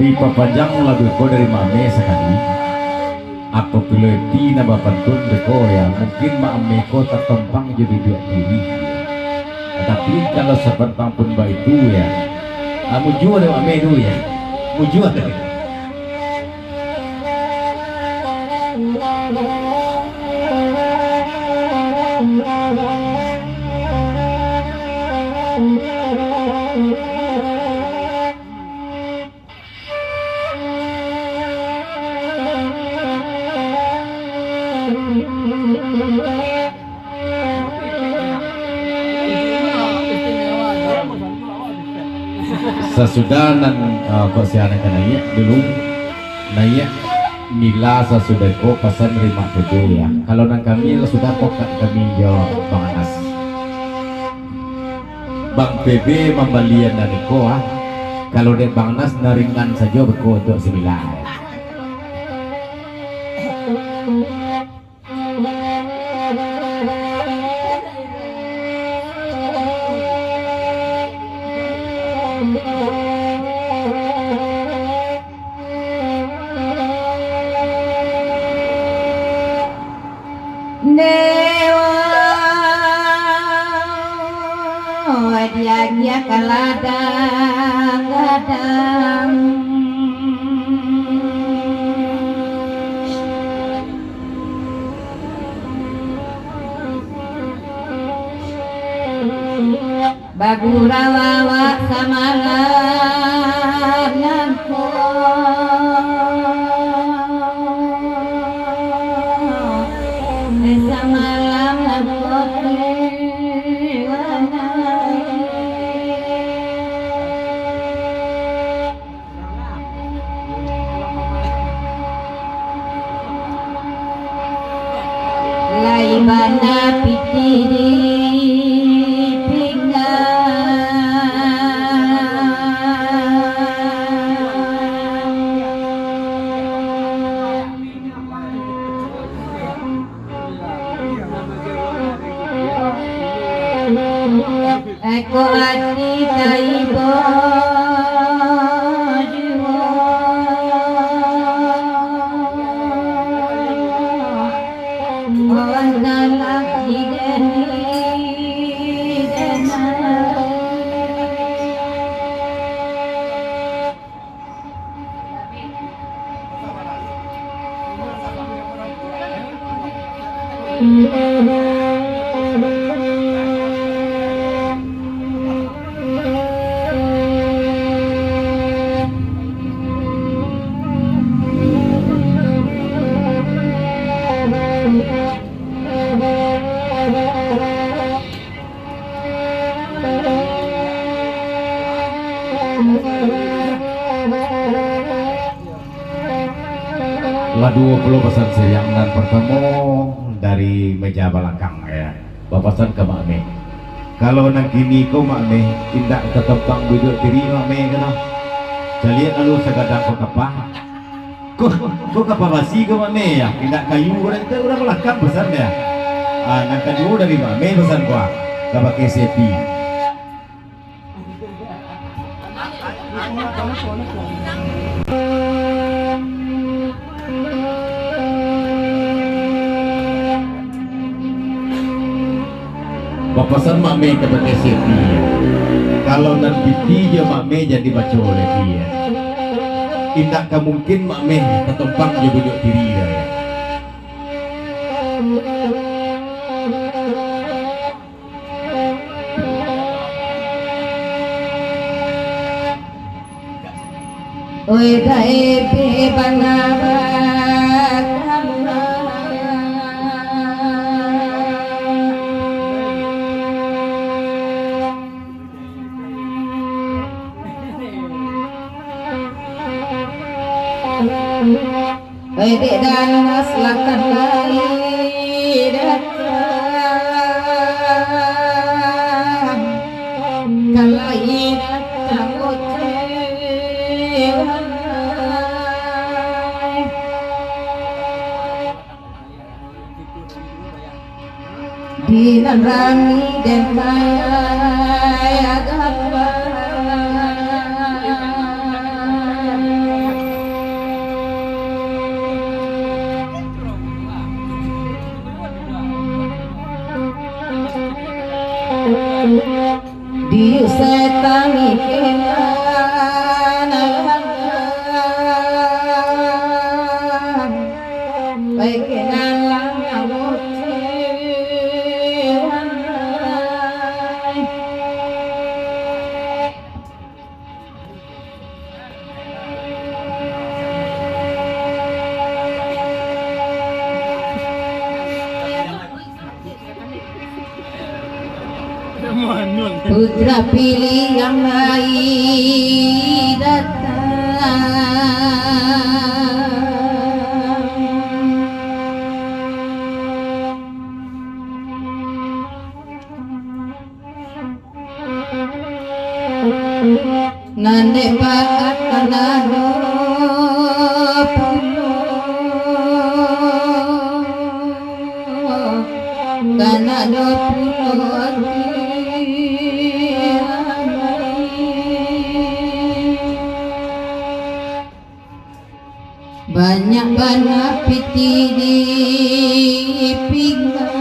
Di papajang lagu ko dari mame sekali. Aku pilih di nama pantun beko ya. Mungkin mame ko tertempang jadi dua diri. Tapi kalau seperti pun baik itu ya. Mujur deh mame itu ya. Mujur deh. Sesudah nan kok si anak nanya dulu nanya nila sesudah kok pesan terima PB ya. Kalau nang kami sudah kok kami jawab Bang Anas. Bang PB membalian dari ko ha. Kalau dek Bang Anas naringan saja beko untuk 9. Dia kadang-kadang bagurawawa samalananku samalam laibana pitiri eko ati kaibo La 20 pesan siang dan pertama dari meja belakang ya. Bapasan ke makme. Kalau nang kini ko makme tindak ketempang duduk diri makme kana. Jalian lalu segadang ko kapah. Ko kapah basi ko makme ya. Tindak kayu orang itu udah belakang pesan ya. Nang kedua dari makme pesan ko. Ka pakai sepi. Bapasan makme ke pakai sepi ya. Kalau nanti dia makme jadi baca oleh dia. Tidak mungkin makme ketempang dia duduk diri dah ya. oi dai pe banawa oi de dan aslakan lai datang kalai takut di rami dan kaya agama Di setangi kenan baik kenan lang putra pilih yang lain datang nane baat kanado puno kanado puno banyak piti di pinggang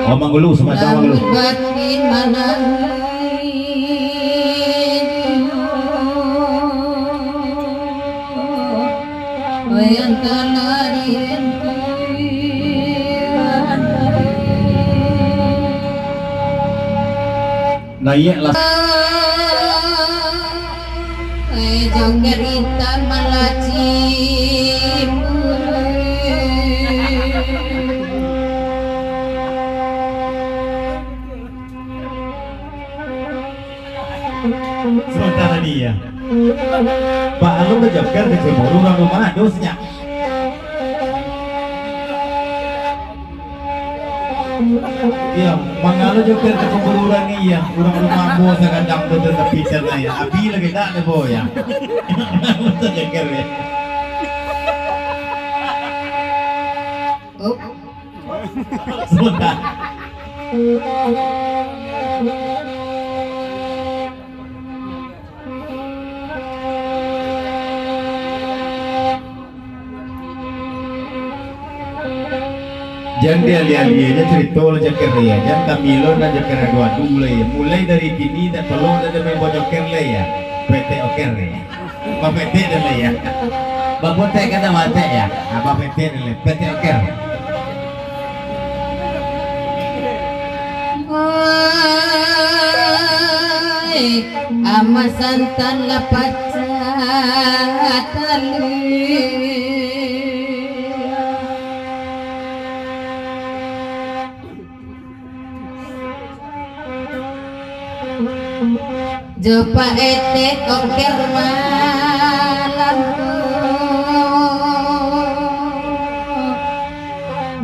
Oh Manggulu semacam Manggulu. batin manan yang tanah Naik lah. jong gerita malaci Sementara dia Pak Alu kejapkan ke Ciburu orang rumah dosnya. Iya, mangalu juga ke Ciburu orang ni ya, orang rumah bos akan dapat tetap pisan ya. Abi lagi tak ada boh ya. Betul jengkel ya. Sebentar. Jangan dia lihat-lihatnya cerita lo jeker ya, jangan Kamilo dan jeker dua dulu ya. Mulai dari kini dan tolong dan main bocor le ya, PT oker ya, apa PT dan le ya, bapak PT kata mate ya, apa PT dan le, PT oker. ama santan lapat tali Jopa ete oker malam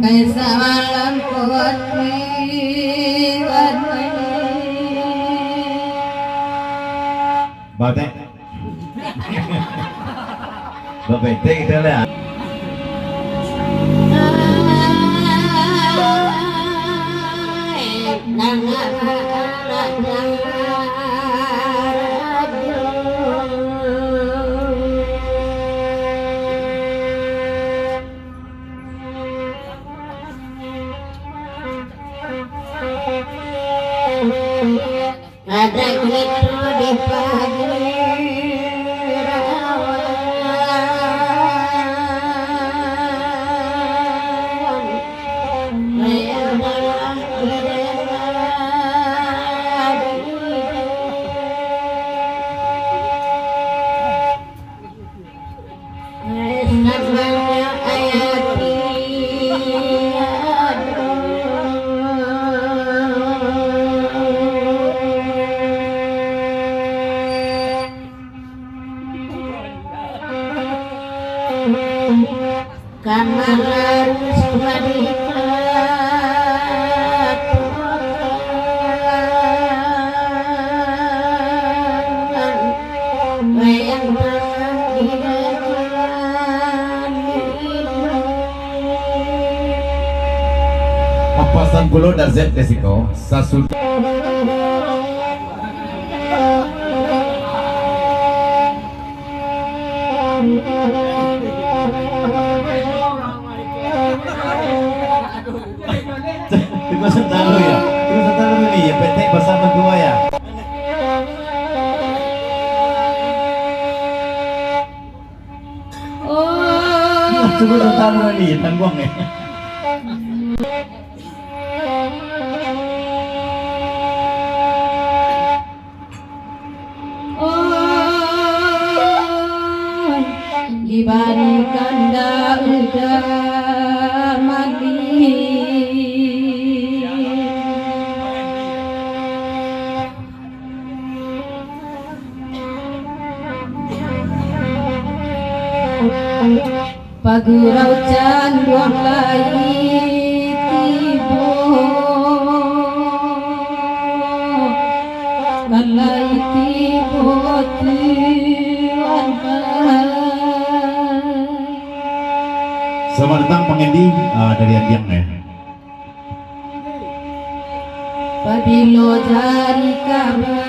kaisa malam koti Bapak Bapak itu kita lah. Ada gitu di pagi Kamaran swadika bayang Papasan gulo dan zet desiko sasul selalu ya. Terus selalu ini ya PT bersama dua ya. Oh, Coba selalu ini tanggung ya. oh, dibandingkan udah mandi. Pagurau canduang lai tibo kalai tibo tuan Selamat datang pengendi dari Adiang ya. Pabilo jari kara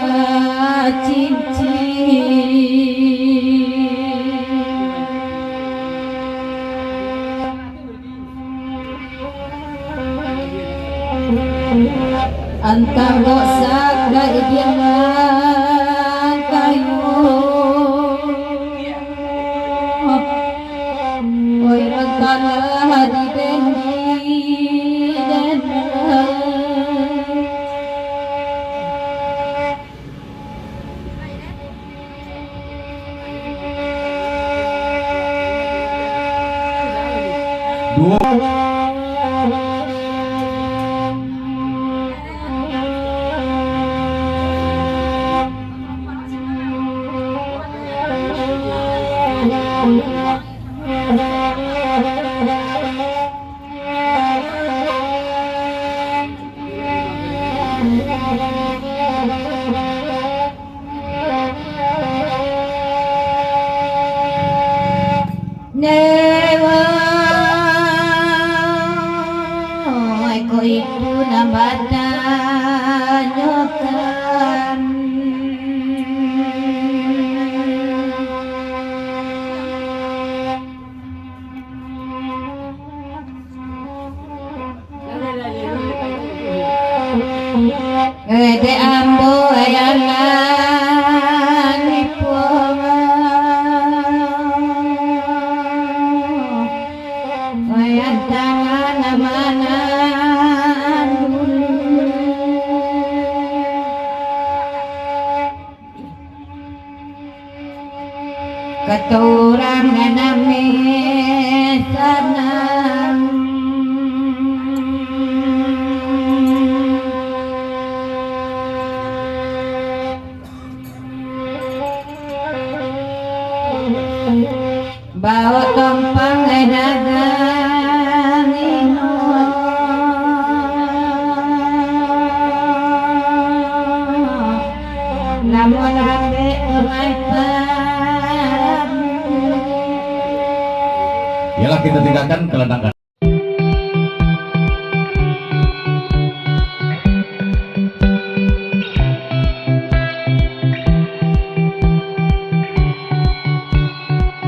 cincin antang dosa jangan kayu oi rantana di bendi dan Dua Newa ko ibu nabata nyokan Ede ambo ayangan ipuanga Wayan tangan amanan Keturang nganame sanang bawa tompang dagang ino namun ambe umay Yalah kita tinggalkan kelendangan.